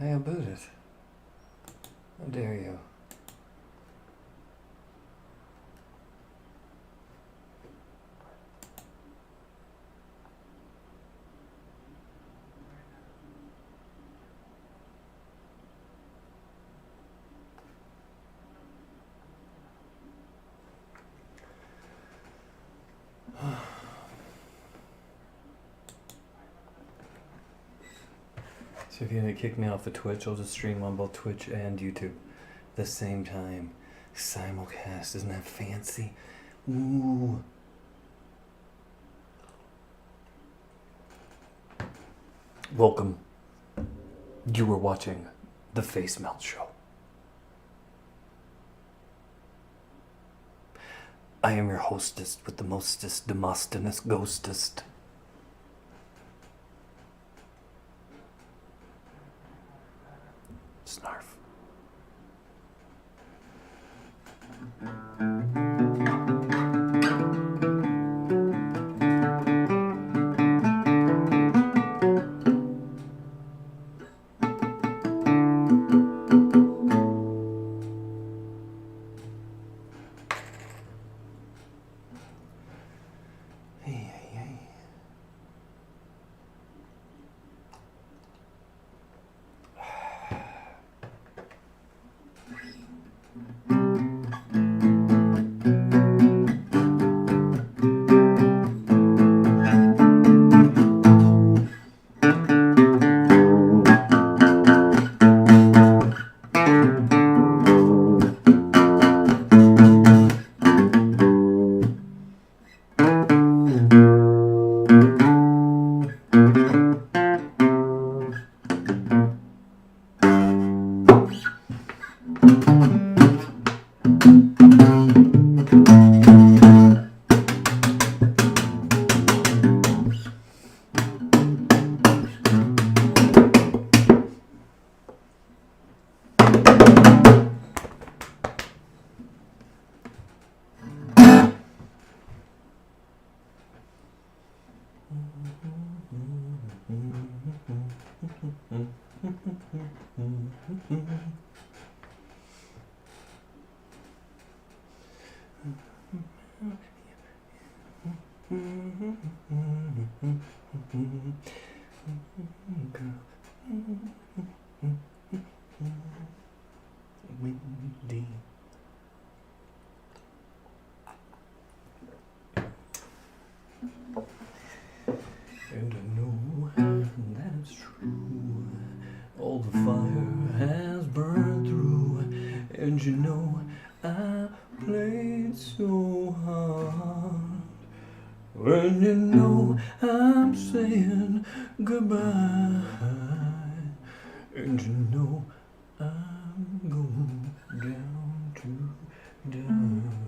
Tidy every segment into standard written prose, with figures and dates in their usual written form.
I boot it. How dare you? So if you're gonna kick me off of Twitch, I'll just stream on both Twitch and YouTube at the same time. Simulcast, isn't that fancy? Ooh. Welcome. You are watching The Face Melt Show. I am your hostess with the mostest, demostinous, ghostest. Snarf. Windy. And I know that it's true. All the fire has burned through. And you know I played so hard. When you know I'm saying goodbye. And you know I'm going down to die.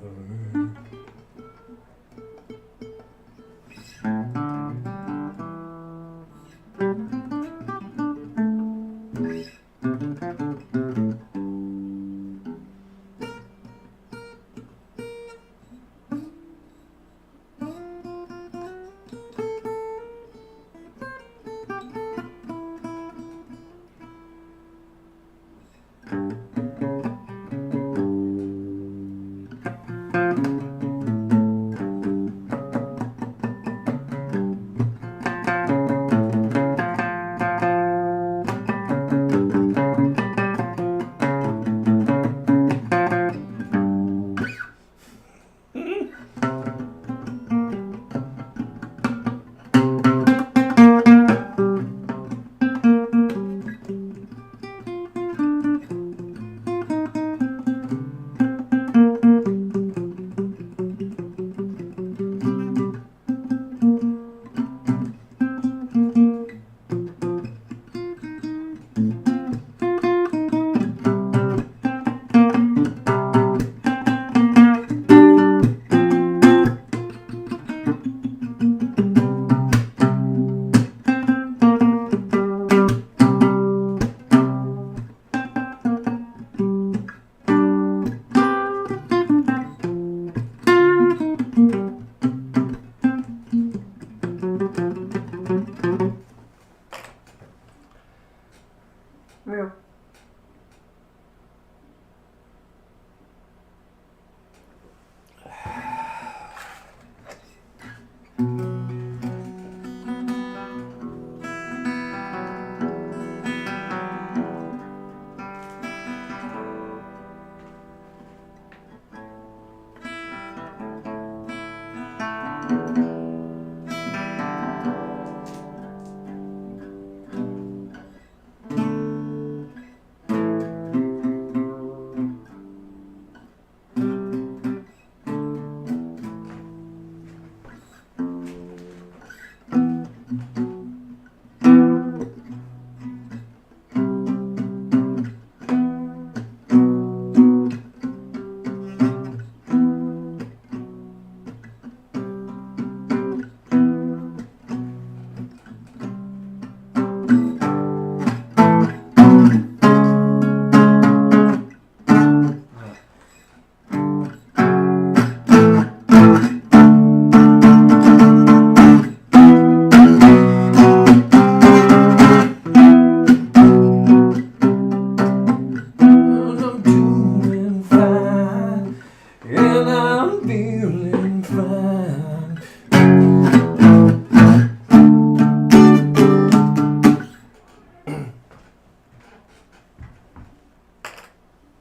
Meow.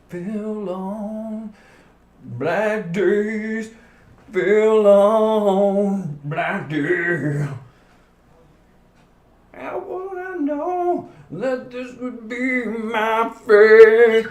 Feel on black days, feel on black days. How would I know that this would be my fate?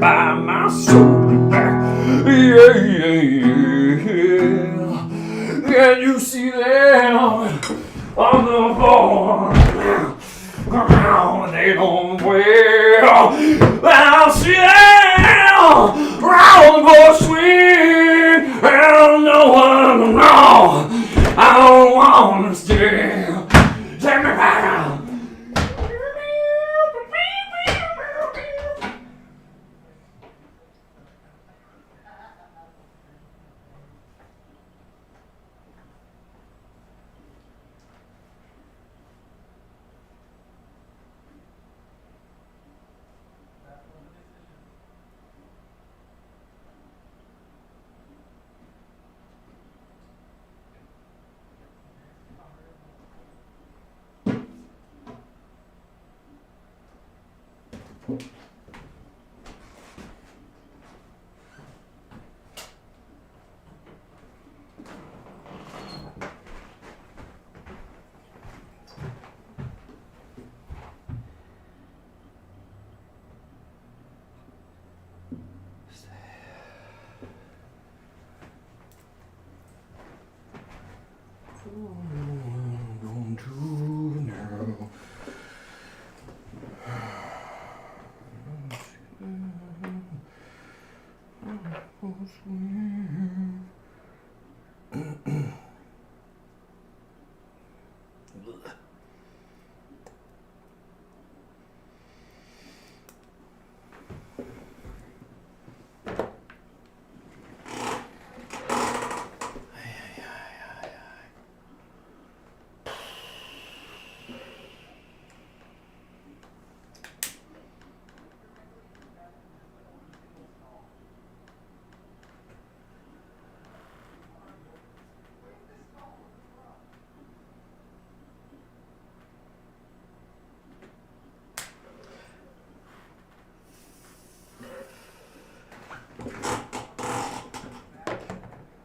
By my soul back, yeah, yeah, yeah. Can you see them on the floor? They don't well. I'll see them round the swing, and no one know. I don't wanna stay. Take me back.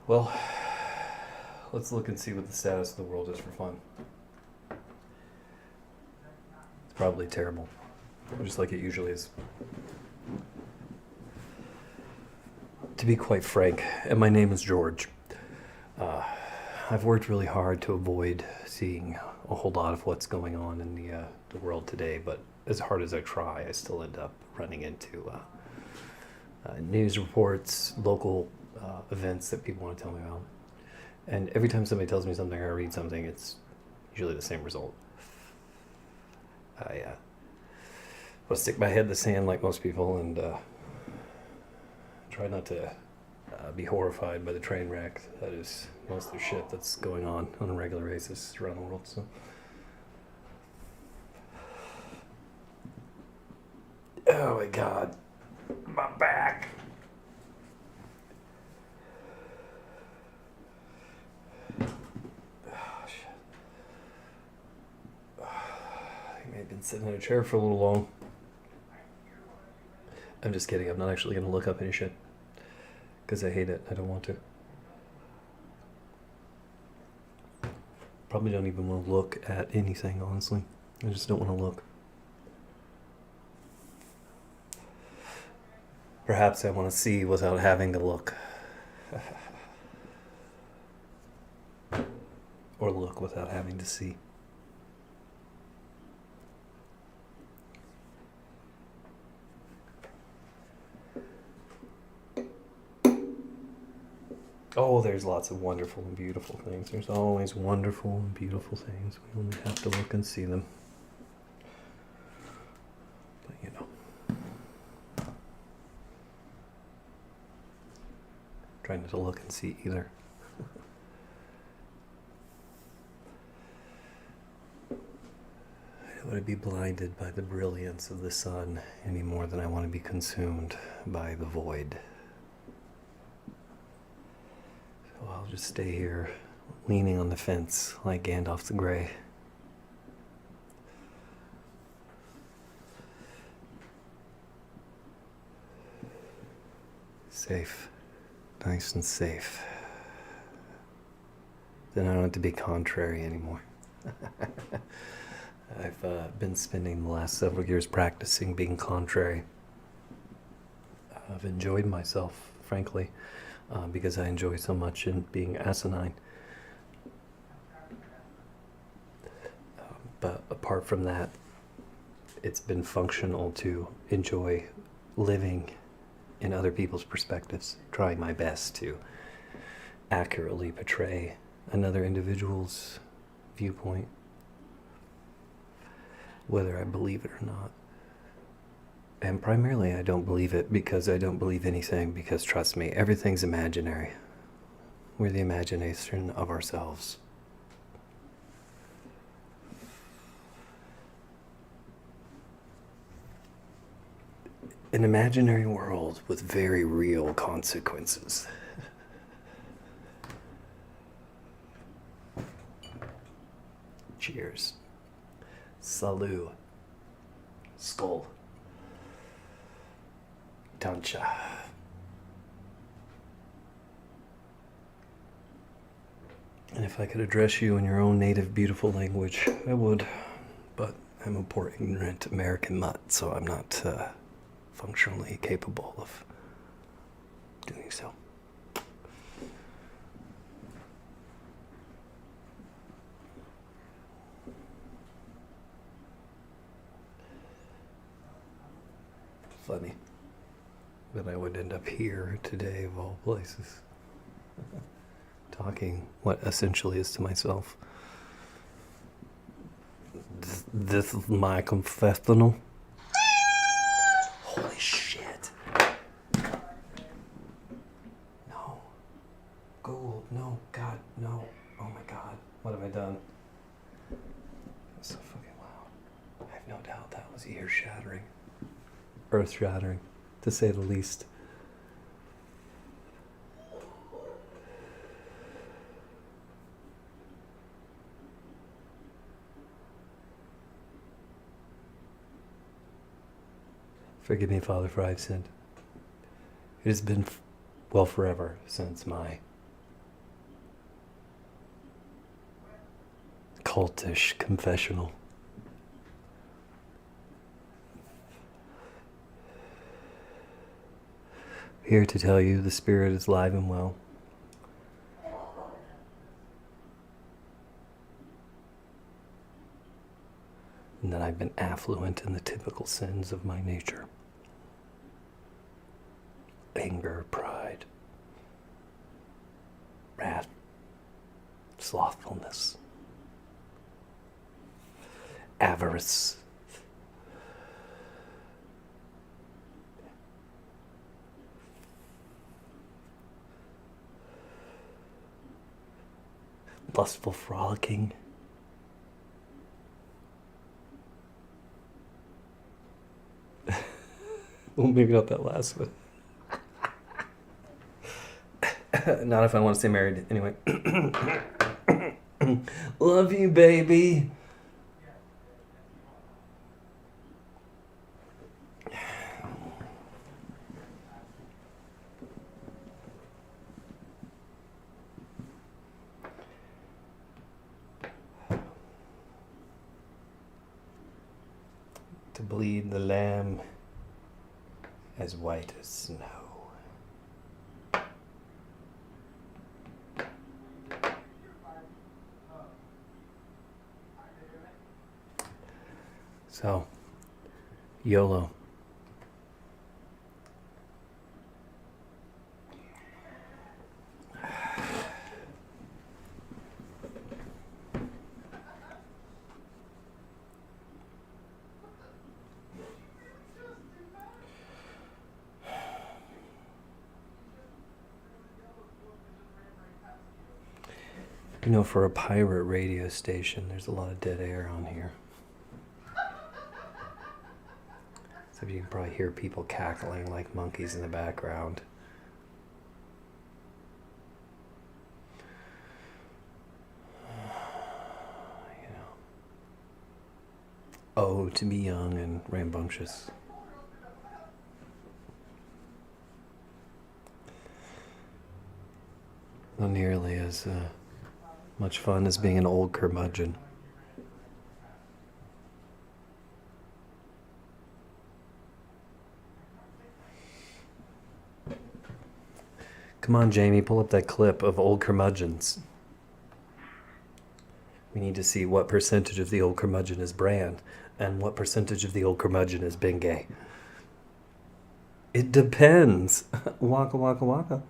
Well, let's look and see what the status of the world is for fun. It's probably terrible, just like it usually is. To be quite frank, and my name is George, I've worked really hard to avoid seeing a whole lot of what's going on in the world today, but as hard as I try, I still end up running into news reports, local events that people want to tell me about. And every time somebody tells me something or I read something, it's usually the same result. I will stick my head in the sand like most people and try not to be horrified by the train wreck that is most of the shit that's going on a regular basis around the world. So, oh my God, my back. I've been sitting in a chair for a little long. I'm just kidding. I'm not actually going to look up any shit because I hate it. I don't want to. Probably don't even want to look at anything, honestly. I just don't want to look. Perhaps I want to see without having to look. Or look without having to see. Oh, there's lots of wonderful and beautiful things. There's always wonderful and beautiful things. We only have to look and see them. But you know. Trying not to look and see either. I don't want to be blinded by the brilliance of the sun any more than I want to be consumed by the void. So I'll just stay here, leaning on the fence like Gandalf the Grey. Safe. Nice and safe. Then I don't have to be contrary anymore. I've been spending the last several years practicing being contrary. I've enjoyed myself, frankly, because I enjoy so much in being asinine. But apart from that, it's been functional to enjoy living in other people's perspectives, trying my best to accurately portray another individual's viewpoint, whether I believe it or not. And primarily I don't believe it because I don't believe anything, because trust me, everything's imaginary. We're the imagination of ourselves. An imaginary world with very real consequences. Cheers. Salut. Skull. don't ya? And if I could address you in your own native beautiful language, I would. But I'm a poor ignorant American mutt, so I'm not functionally capable of doing so. Funny that I would end up here today, of all places, talking what essentially is to myself. This is my confessional. Holy shit. No. Gold. No. God, no. Oh my God. What have I done? That's so fucking loud. I have no doubt that was ear-shattering. Earth-shattering, to say the least. Forgive me, Father, for I've sinned. It has been, well, forever since my cultish confessional. Here to tell you the spirit is live and well. And that I've been affluent in the typical sins of my nature. Anger, pride, wrath, slothfulness, avarice, lustful frolicking, well, maybe not that last one. Not if I want to stay married. Anyway. Love you, baby. To bleed the lamb as white as snow. So, YOLO. You know, for a pirate radio station, there's a lot of dead air on here. So you can probably hear people cackling like monkeys in the background. You know. Oh, to be young and rambunctious. Not nearly as much fun as being an old curmudgeon. Come on, Jamie, pull up that clip of old curmudgeons. We need to see what percentage of the old curmudgeon is Brand and what percentage of the old curmudgeon is Bengay. It depends. Waka waka waka.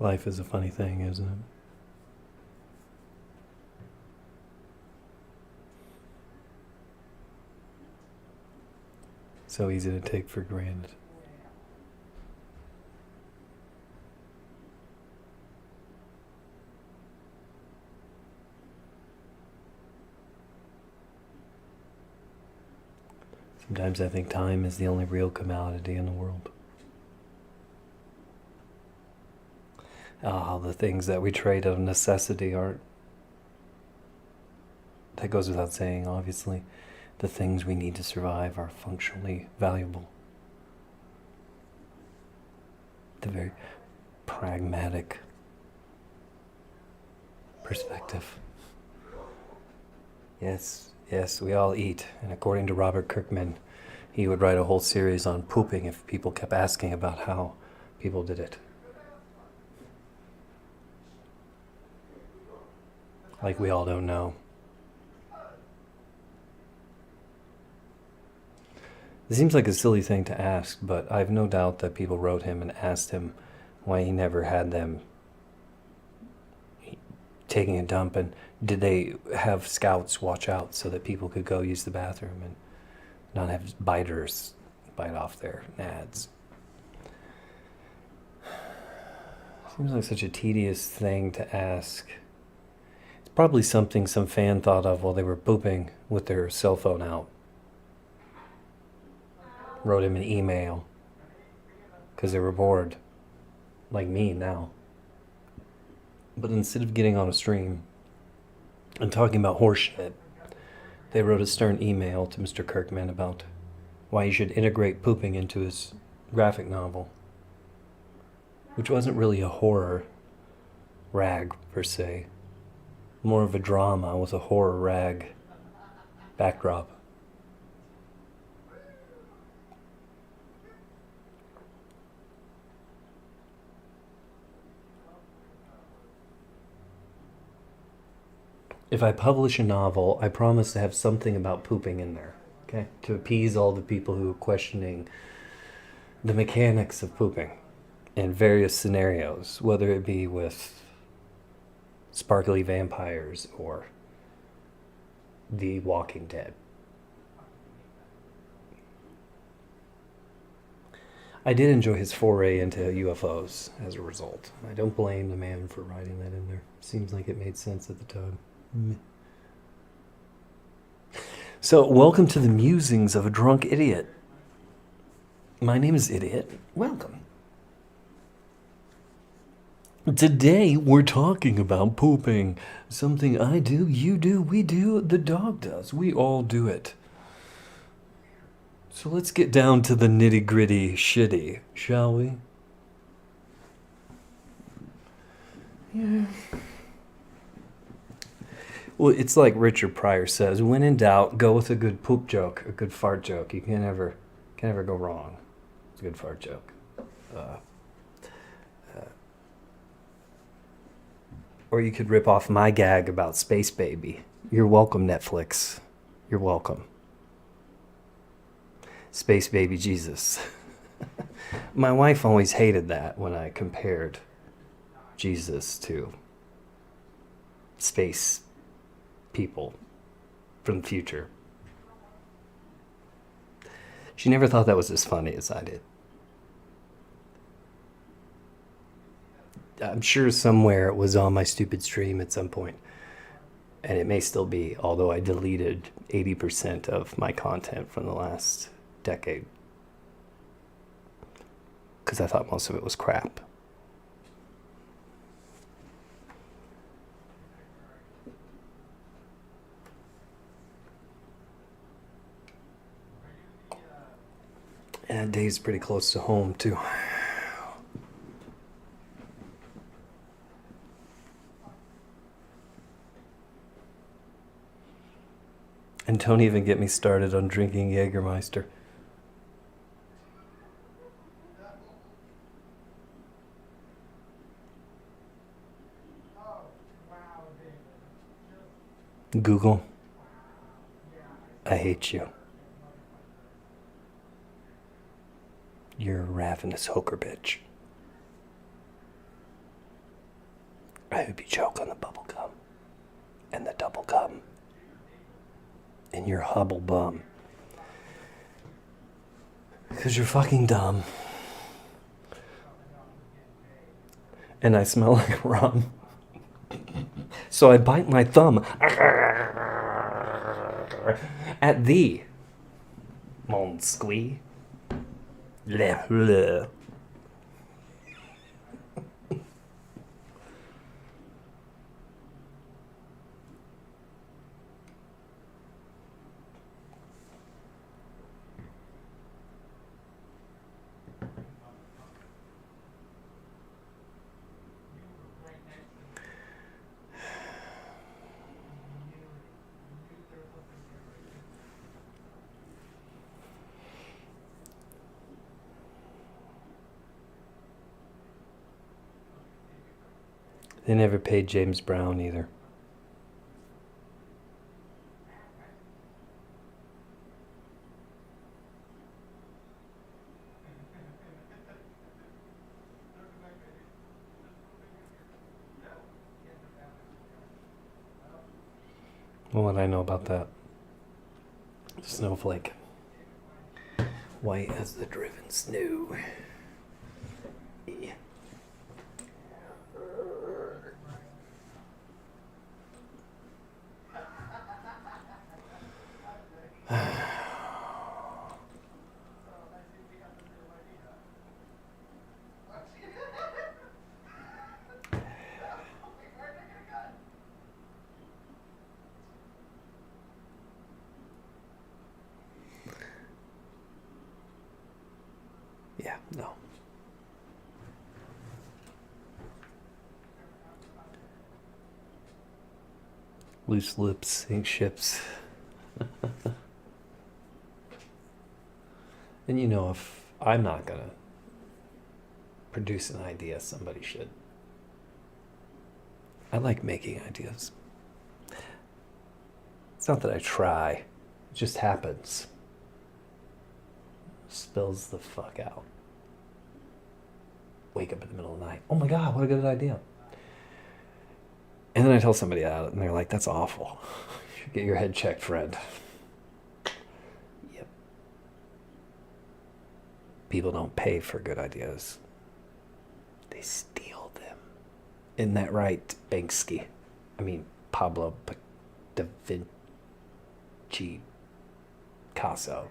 Life is a funny thing, isn't it? So easy to take for granted. Sometimes I think time is the only real commodity in the world. The things that we trade out of necessity aren't. That goes without saying, obviously. The things we need to survive are functionally valuable. The very pragmatic perspective. Yes, we all eat. And according to Robert Kirkman, he would write a whole series on pooping if people kept asking about how people did it. Like we all don't know. It seems like a silly thing to ask, but I've no doubt that people wrote him and asked him why he never had them taking a dump, and did they have scouts watch out so that people could go use the bathroom and not have biters bite off their nads. Seems like such a tedious thing to ask. It's probably something some fan thought of while they were pooping with their cell phone out. Wrote him an email because they were bored, like me now. But instead of getting on a stream and talking about horseshit, they wrote a stern email to Mr. Kirkman about why he should integrate pooping into his graphic novel, which wasn't really a horror rag per se, more of a drama with a horror rag backdrop. If I publish a novel, I promise to have something about pooping in there, okay? To appease all the people who are questioning the mechanics of pooping in various scenarios, whether it be with sparkly vampires or The Walking Dead. I did enjoy his foray into UFOs as a result. I don't blame the man for writing that in there. Seems like it made sense at the time. So, welcome to the musings of a drunk idiot. My name is Idiot. Welcome. Today, we're talking about pooping. Something I do, you do, we do, the dog does. We all do it. So let's get down to the nitty-gritty shitty, shall we? Yeah. Well, it's like Richard Pryor says, when in doubt, go with a good poop joke, a good fart joke. You can never go wrong. It's a good fart joke. Or you could rip off my gag about Space Baby. You're welcome, Netflix. You're welcome. Space Baby Jesus. My wife always hated that when I compared Jesus to space people from the future. She never thought that was as funny as I did. I'm sure somewhere it was on my stupid stream at some point, and it may still be, although I deleted 80% of my content from the last decade because I thought most of it was crap. And that day's pretty close to home, too. And don't even get me started on drinking Jägermeister. Google, I hate you. You're a ravenous hooker bitch. I hope you choke on the bubble gum and the double gum and your hubble bum. Because you're fucking dumb. And I smell like rum. So I bite my thumb at the moment. and squee. Bleh, bleh. They never paid James Brown either. What would I know about that? Snowflake. White as the driven snow. Yeah. Yeah, no. Loose lips sink ships. And you know, if I'm not gonna produce an idea, somebody should. I like making ideas. It's not that I try, it just happens. Spills the fuck out. Wake up in the middle of the night. Oh my God, what a good idea. And then I tell somebody about it, and they're like, that's awful. You should get your head checked, friend. Yep. People don't pay for good ideas, they steal them. Isn't that right, Banksy? I mean, Pablo da Vinci Picasso.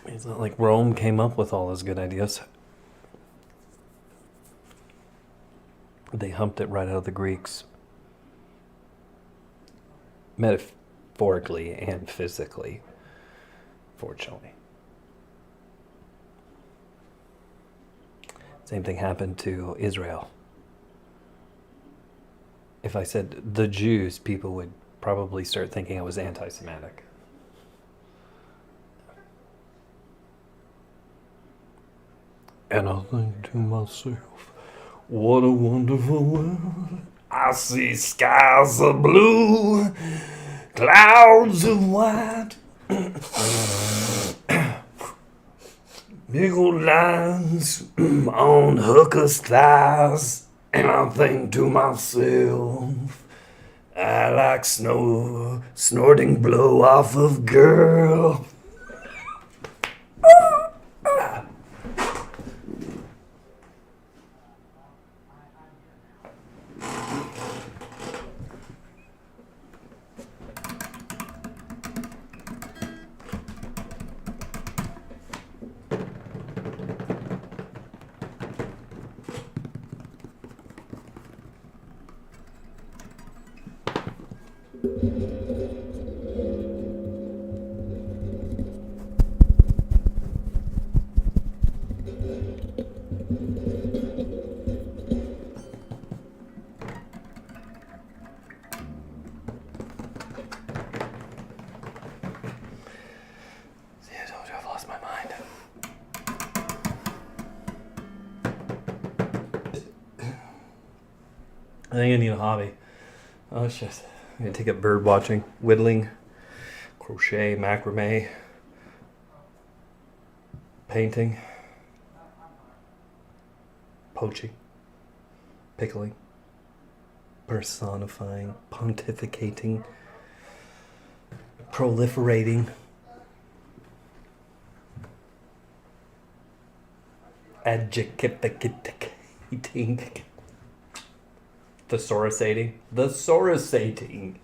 It's not like Rome came up with all those good ideas. They humped it right out of the Greeks. Metaphorically and physically, fortunately. Same thing happened to Israel. If I said the Jews, people would probably start thinking I was anti-Semitic. And I think to myself, what a wonderful world. I see skies of blue, clouds of white, big old lines on hookers' thighs. And I think to myself, I like snow, snorting blow off of girl. I've lost my mind. I think I need a hobby. Oh shit. I'm gonna take up bird watching, whittling, crochet, macrame, painting, poaching, pickling, personifying, pontificating, proliferating, adjectivicating, Thesaurusating? Thesaurusating.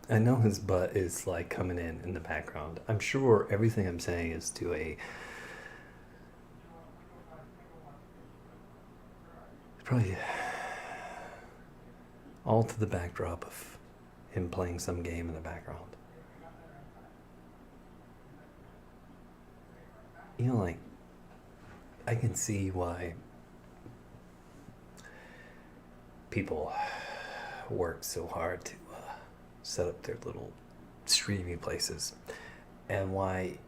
I know his butt is like coming in the background. I'm sure everything I'm saying is to a probably all to the backdrop of him playing some game in the background. You know, like I can see why people work so hard to set up their little streaming places, and why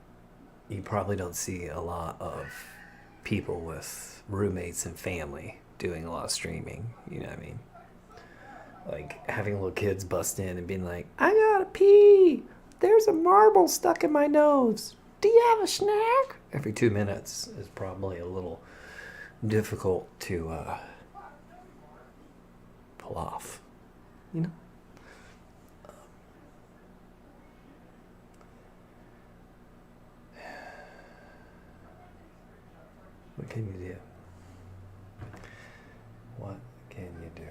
you probably don't see a lot of people with roommates and family doing a lot of streaming. You know what I mean? Like having little kids bust in and being like, "I gotta pee. There's a marble stuck in my nose. Do you have a snack?" Every 2 minutes is probably a little difficult to pull off. You know? What can you do? What can you do?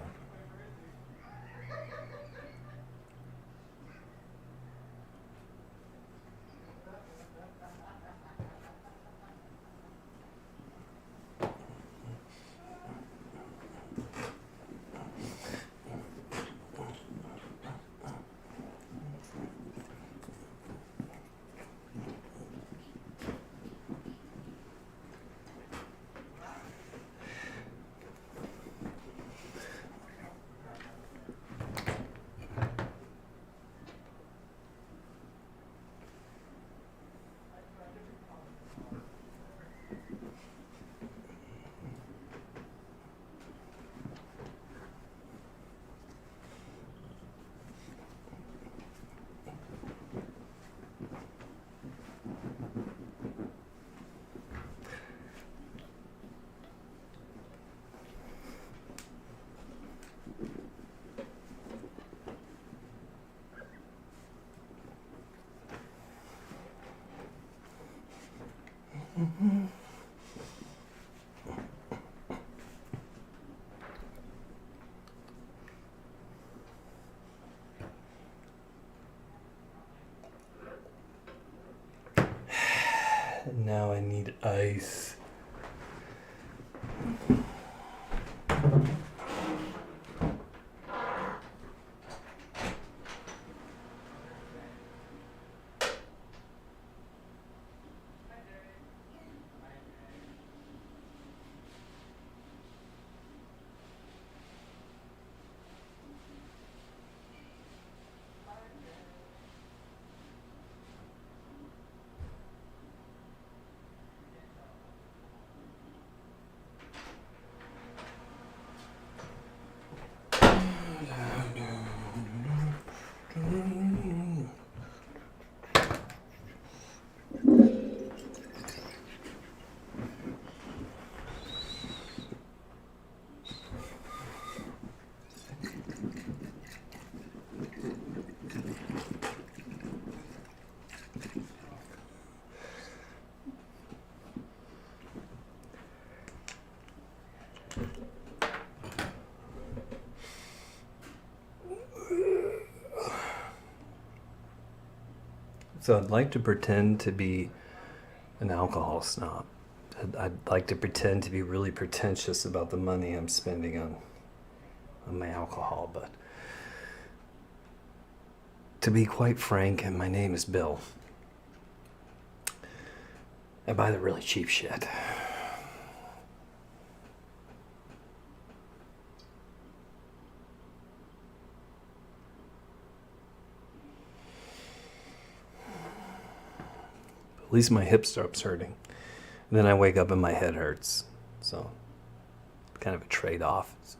Now I need ice. So I'd like to pretend to be an alcohol snob. I'd like to pretend to be really pretentious about the money I'm spending on my alcohol, but to be quite frank, and my name is Bill, I buy the really cheap shit. At least my hip stops hurting. And then I wake up and my head hurts. So, kind of a trade off. It's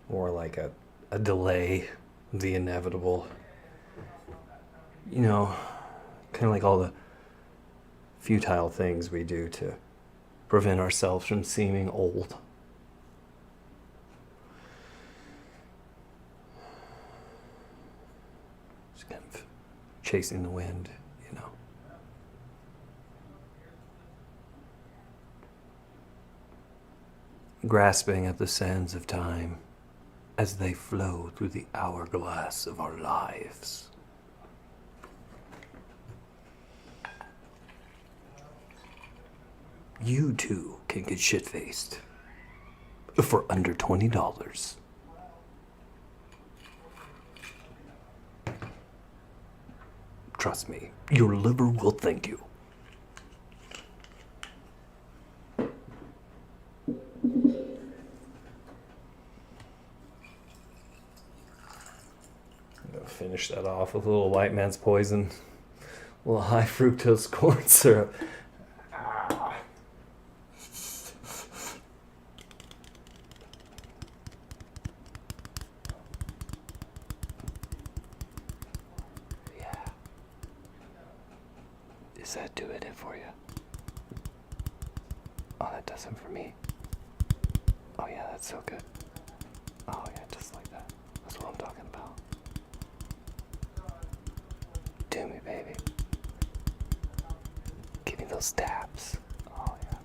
more like a delay of the inevitable. You know, kind of like all the futile things we do to prevent ourselves from seeming old. Just kind of chasing the wind, you know. Grasping at the sands of time as they flow through the hourglass of our lives. You too can get shit-faced for under $20. Trust me, your liver will thank you. Finish that off with a little white man's poison, a little high fructose corn syrup. Yeah. Does that do it for you? Oh, that does it for me. Oh yeah, that's so good. Oh yeah, just like that. That's what I'm talking about. Do me, baby. Give me those stabs. Oh, yeah.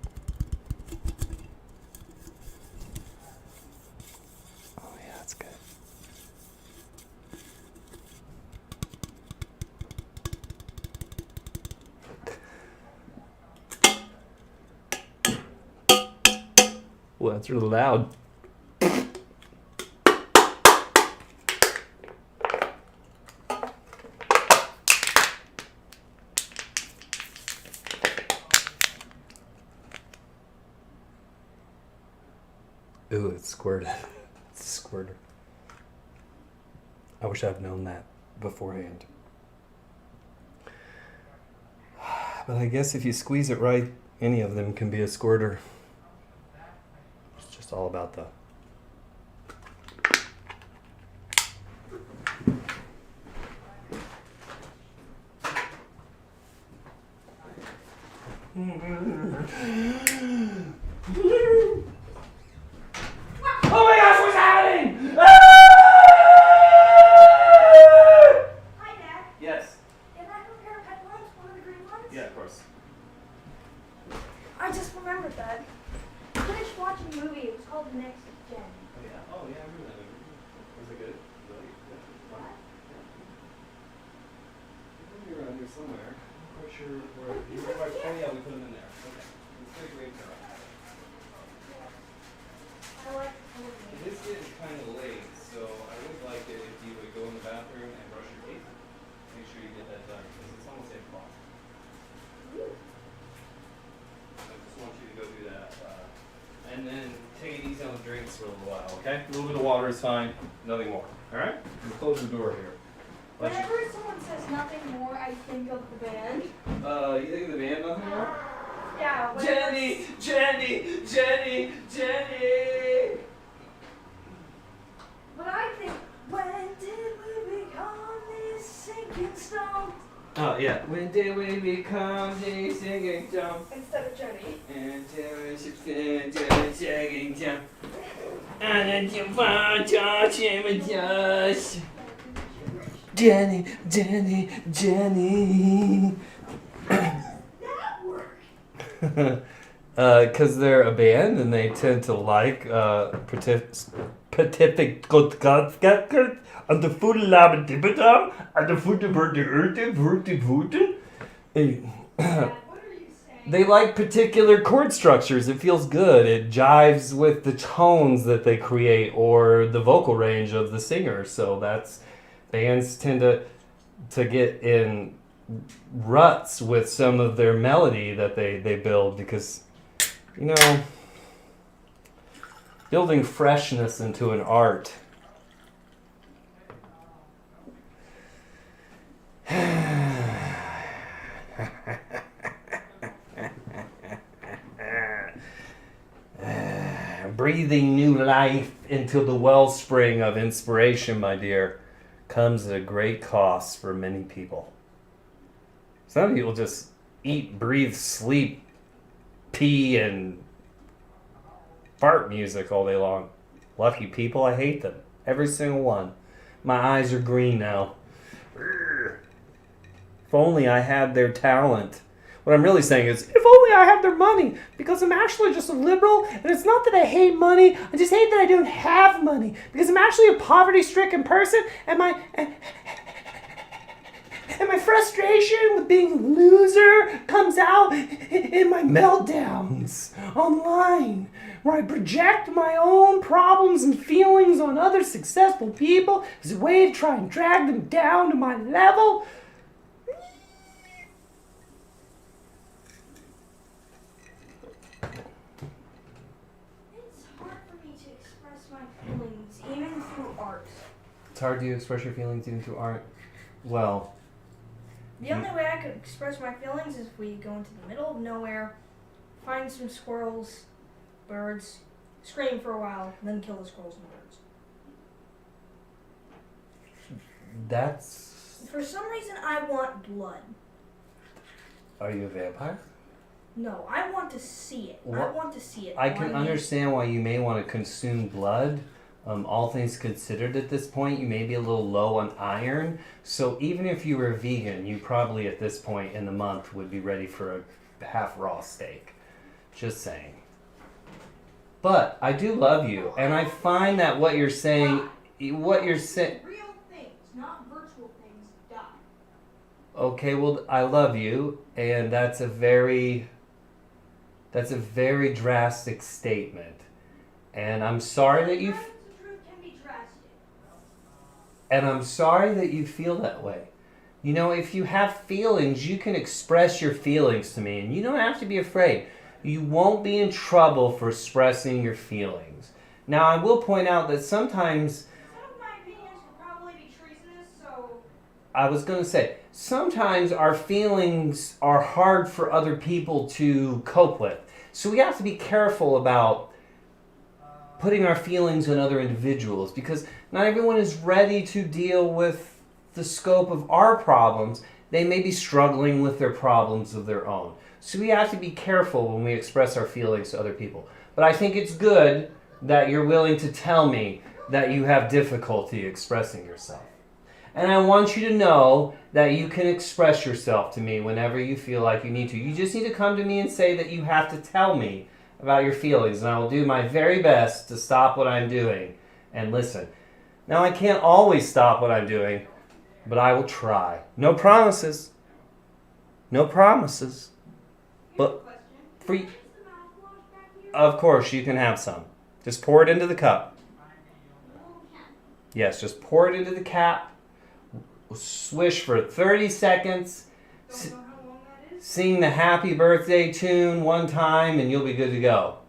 Oh, yeah, that's good. Well, that's really loud. Ooh, it squirted. It's a squirter. I wish I'd known that beforehand. But I guess if you squeeze it right, any of them can be a squirter. It's just all about the... Oh my gosh, what's happening? Hi, Dad. Yes. Can I have a pair of headphones? One of the green ones? Yeah, of course. I just remembered that. I finished watching a movie. It was called The Next Gen. Oh yeah. Oh yeah, I remember that movie. Was it good? Really? Yeah. What? Maybe around here somewhere. I'm not quite sure where. Oh yeah, we put them in there. Okay. It's a great car. I like the It movie. is getting kind of late, so I would like it if you would go in the bathroom and brush your teeth. Make sure you get that done because it's almost 8 o'clock. I just want you to go do that. And then take it easy on the drinks for a little while, okay? A little bit of water is fine, nothing more. Alright? We'll close the door here. Let you- Whenever someone says nothing more, I think of the band. You think of the band nothing more? Yeah. Jenny! Jenny! Jenny! Jenny! But I think, when did we become these sinking stones? Oh, yeah. When did we become the singing jump? Instead of Jenny. And there is a singing jump. And then you found Josh and Josh. Jenny, Jenny, Jenny. That worked. Because they're a band and they tend to like Pacific and the food lab dibitum and the food Dad, what are you saying? They like particular chord structures. It feels good. It jives with the tones that they create or the vocal range of the singer. So that's bands tend to get in ruts with some of their melody that they build because, you know, building freshness into an art. Breathing new life into the wellspring of inspiration, my dear, comes at a great cost for many people. Some people just eat, breathe, sleep pee and fart music all day long. Lucky people, I hate them. Every single one. My eyes are green now. If only I had their talent. What I'm really saying is, if only I had their money, because I'm actually just a liberal, and it's not that I hate money, I just hate that I don't have money, because I'm actually a poverty-stricken person, and my frustration with being a loser comes out in my meltdowns online, where I project my own problems and feelings on other successful people as a way to try and drag them down to my level. It's hard for me to express my feelings, even through art. It's hard to express your feelings even through art. Well, The only way I could express my feelings is if we go into the middle of nowhere, find some squirrels, birds, scream for a while, and then kill the squirrels and birds. that's... For some reason, I want blood. Are you a vampire? No, I want to see it. I What? want to see it. I can understand why you may want to consume blood. All things considered at this point, you may be a little low on iron. So even if you were vegan, you probably at this point in the month would be ready for a half raw steak. Just saying. But I do love you, and I find that what you're saying, Real things, not virtual things, die. okay, well, I love you, and that's a very drastic statement. And I'm sorry that you... Sometimes the truth can be drastic. And I'm sorry that you feel that way. You know, if you have feelings, you can express your feelings to me, and you don't have to be afraid. You won't be in trouble for expressing your feelings. Now, I will point out that sometimes, Some of my opinions would probably be treasonous, so I was going to say, sometimes our feelings are hard for other people to cope with. So we have to be careful about putting our feelings on other individuals, because not everyone is ready to deal with the scope of our problems. They may be struggling with their problems of their own. So we have to be careful when we express our feelings to other people. But I think it's good that you're willing to tell me that you have difficulty expressing yourself. And I want you to know that you can express yourself to me whenever you feel like you need to. You just need to come to me and say that you have to tell me about your feelings, and I will do my very best to stop what I'm doing and listen. Now, I can't always stop what I'm doing, but I will try. No promises. No promises. But for you, of course, you can have some. Just pour it into the cup. Yes, just pour it into the cap. Swish for 30 seconds. don't know how long that is. Sing the happy birthday tune one time and you'll be good to go.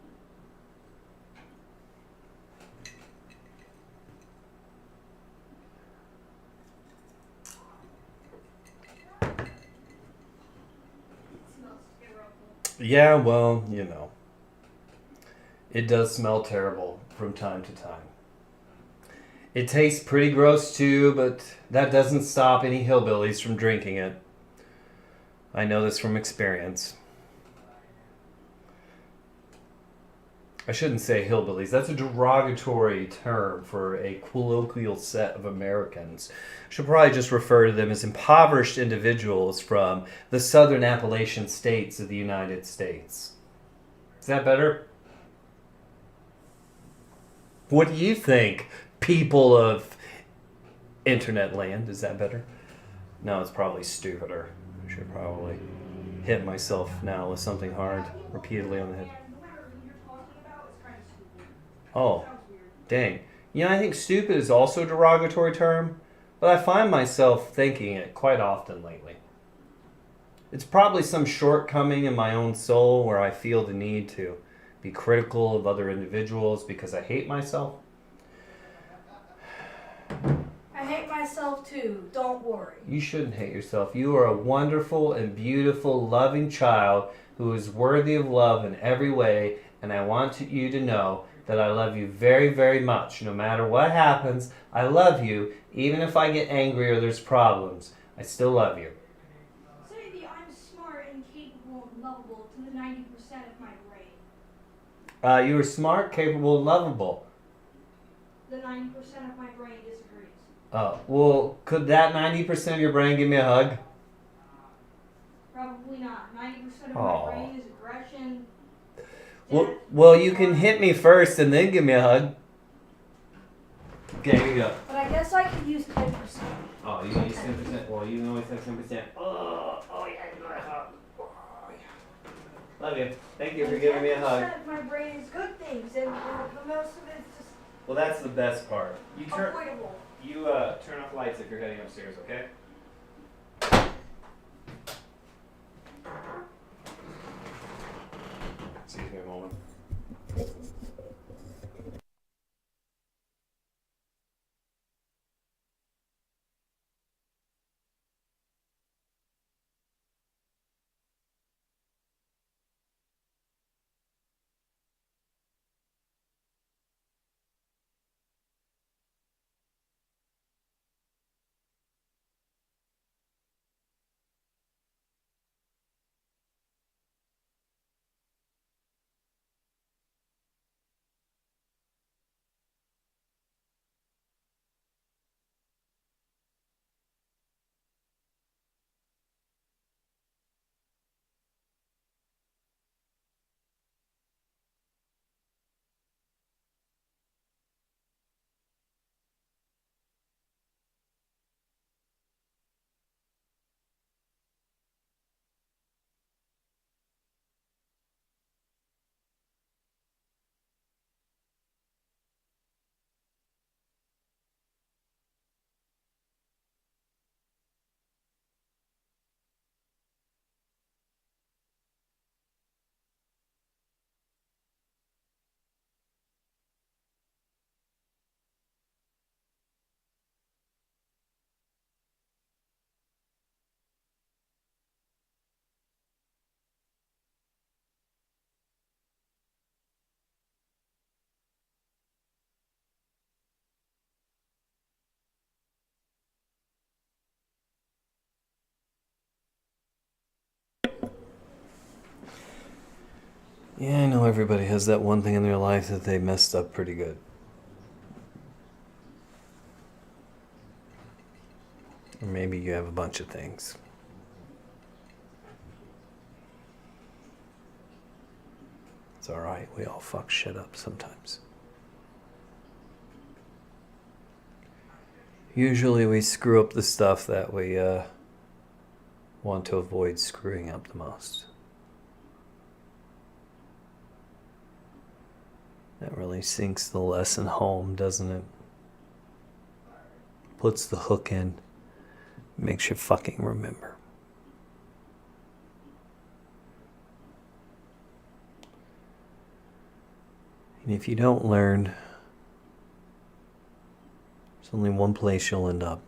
Smells terrible. Yeah, well, you know. It does smell terrible from time to time. It tastes pretty gross too, but that doesn't stop any hillbillies from drinking it. I know this from experience. I shouldn't say hillbillies. That's a derogatory term for a colloquial set of Americans. I should probably just refer to them as impoverished individuals from the southern Appalachian states of the United States. Is that better? What do you think, people of internet land? Is that better? No, it's probably stupider. I should probably hit myself now with something hard repeatedly on the head. And whoever you're talking about is kind of stupid. Oh, Sounds weird. dang. You know, I think stupid is also a derogatory term, but I find myself thinking it quite often lately. It's probably some shortcoming in my own soul where I feel the need to be critical of other individuals because I hate myself. I hate myself too. Don't worry. You shouldn't hate yourself. You are a wonderful and beautiful, loving child who is worthy of love in every way, and I want you to know that I love you very, very much. No matter what happens, I love you, even if I get angry or there's problems. I still love you. Say that I'm smart and capable and lovable to the 90% of my You were smart, capable, and lovable. The 90% of my brain disagrees. Oh, well, could that 90% of your brain give me a hug? Probably not. 90% of Aw. my brain is aggression. Well, you can hit me first and then give me a hug. Okay, here you go. But I guess I could use 10%. Oh, you need 10%. Well, you can always have 10%. Oh yeah, you want a hug. Oh, yeah. Love you. Thank you for giving me a hug. 10% of my brain is good things, and the most of it is just Well, that's the best part. avoidable. You turn off lights if you're heading upstairs, okay? Excuse me a moment. Yeah, I know everybody has that one thing in their life that they messed up pretty good. Or maybe you have a bunch of things. It's alright, we all fuck shit up sometimes. Usually we screw up the stuff that we want to avoid screwing up the most. That really sinks the lesson home, doesn't it? Puts the hook in, makes you fucking remember. And if you don't learn, there's only one place you'll end up.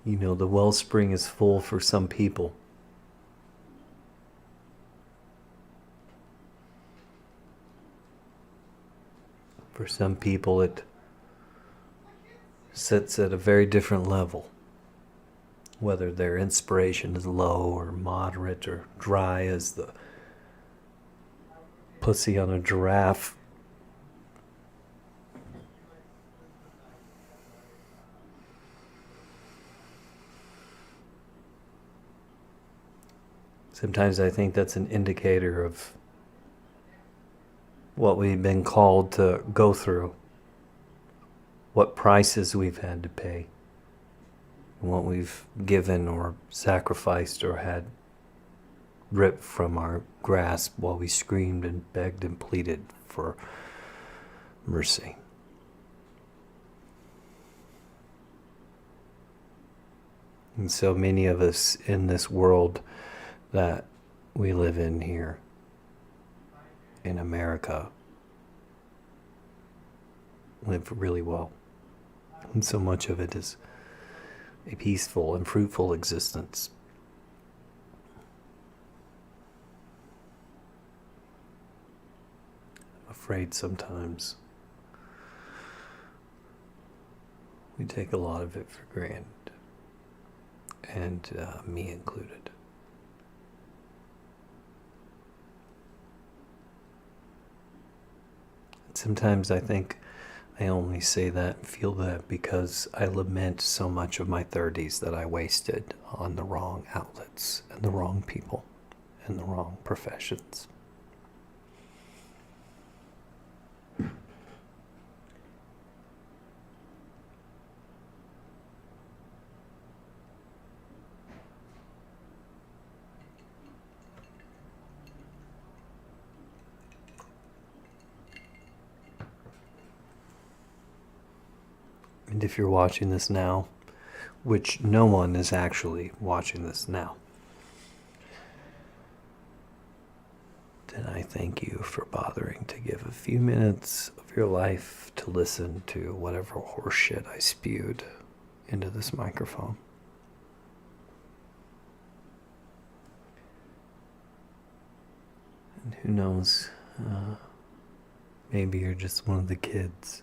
You know, the wellspring is full for some people. For some people, it sits at a very different level. Whether their inspiration is low or moderate or dry as the pussy on a giraffe. Sometimes I think that's an indicator of what we've been called to go through, what prices we've had to pay, and what we've given or sacrificed or had ripped from our grasp while we screamed and begged and pleaded for mercy. And so many of us in this world that we live in here in America live really well. And so much of it is a peaceful and fruitful existence. I'm afraid sometimes we take a lot of it for granted, and me included. And sometimes I think I only say that and feel that because I lament so much of my 30s that I wasted on the wrong outlets and the wrong people and the wrong professions. And if you're watching this now, which no one is actually watching this now, then I thank you for bothering to give a few minutes of your life to listen to whatever horseshit I spewed into this microphone. And who knows, maybe you're just one of the kids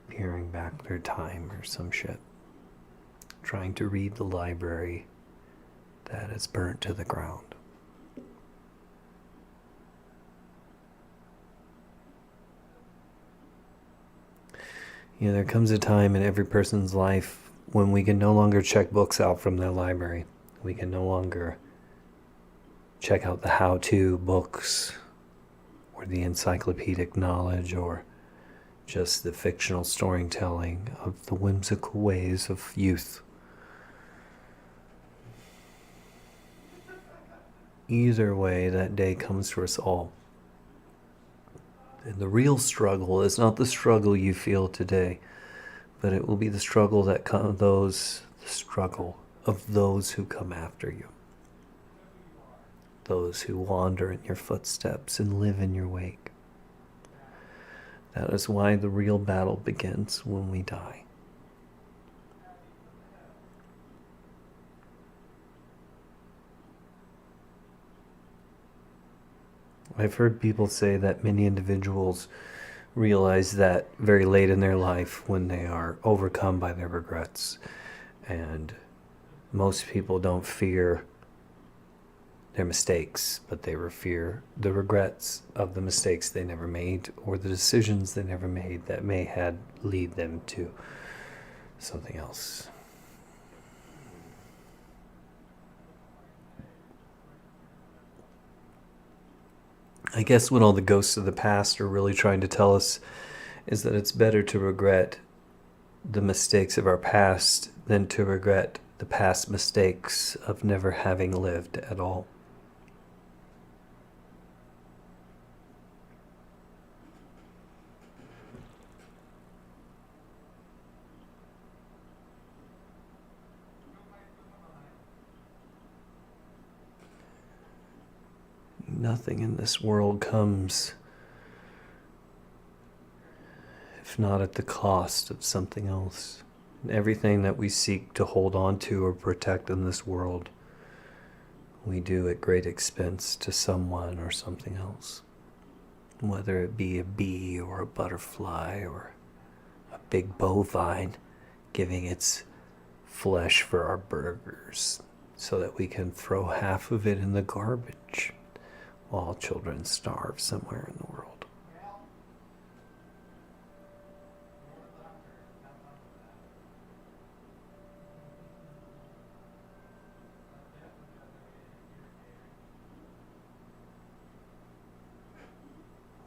peering back their time or some shit, trying to read the library that is burnt to the ground. You know, there comes a time in every person's life when we can no longer check books out from their library. We can no longer check out the how-to books or the encyclopedic knowledge or just the fictional storytelling of the whimsical ways of youth. Either way, that day comes for us all. And the real struggle is not the struggle you feel today, but it will be the struggle that the struggle of those who come after you. Those who wander in your footsteps and live in your wake. That is why the real battle begins when we die. I've heard people say that many individuals realize that very late in their life when they are overcome by their regrets. And most people don't fear their mistakes, but they fear the regrets of the mistakes they never made or the decisions they never made that may had lead them to something else. I guess what all the ghosts of the past are really trying to tell us is that it's better to regret the mistakes of our past than to regret the past mistakes of never having lived at all. Nothing in this world comes if not at the cost of something else. Everything that we seek to hold on to or protect in this world, we do at great expense to someone or something else. Whether it be a bee or a butterfly or a big bovine giving its flesh for our burgers so that we can throw half of it in the garbage while children starve somewhere in the world.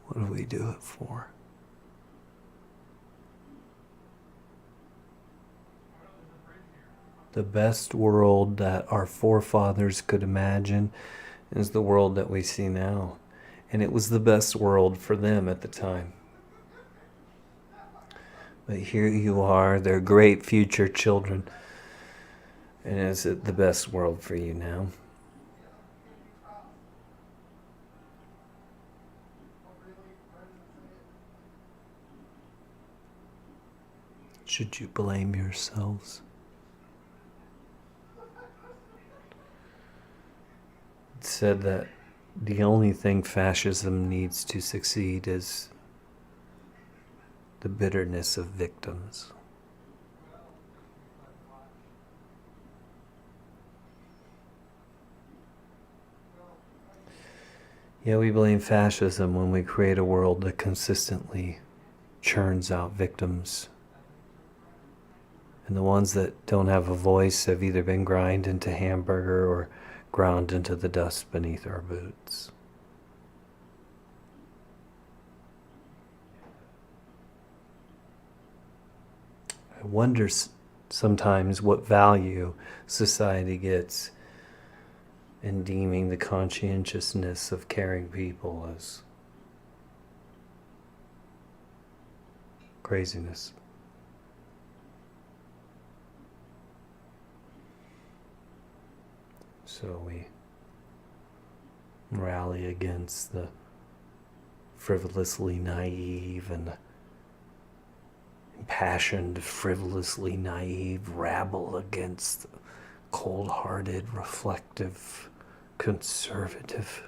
What do we do it for? The best world that our forefathers could imagine is the world that we see now. And it was the best world for them at the time. But here you are, their great future children, And is it the best world for you now? Should you blame yourselves? It's said that the only thing fascism needs to succeed is the bitterness of victims. Yeah, we blame fascism when we create a world that consistently churns out victims. And the ones that don't have a voice have either been ground into hamburger or ground into the dust beneath our boots. I wonder sometimes what value society gets in deeming the conscientiousness of caring people as craziness. So we rally against the frivolously naive and impassioned, frivolously naive rabble against the cold-hearted, reflective, conservative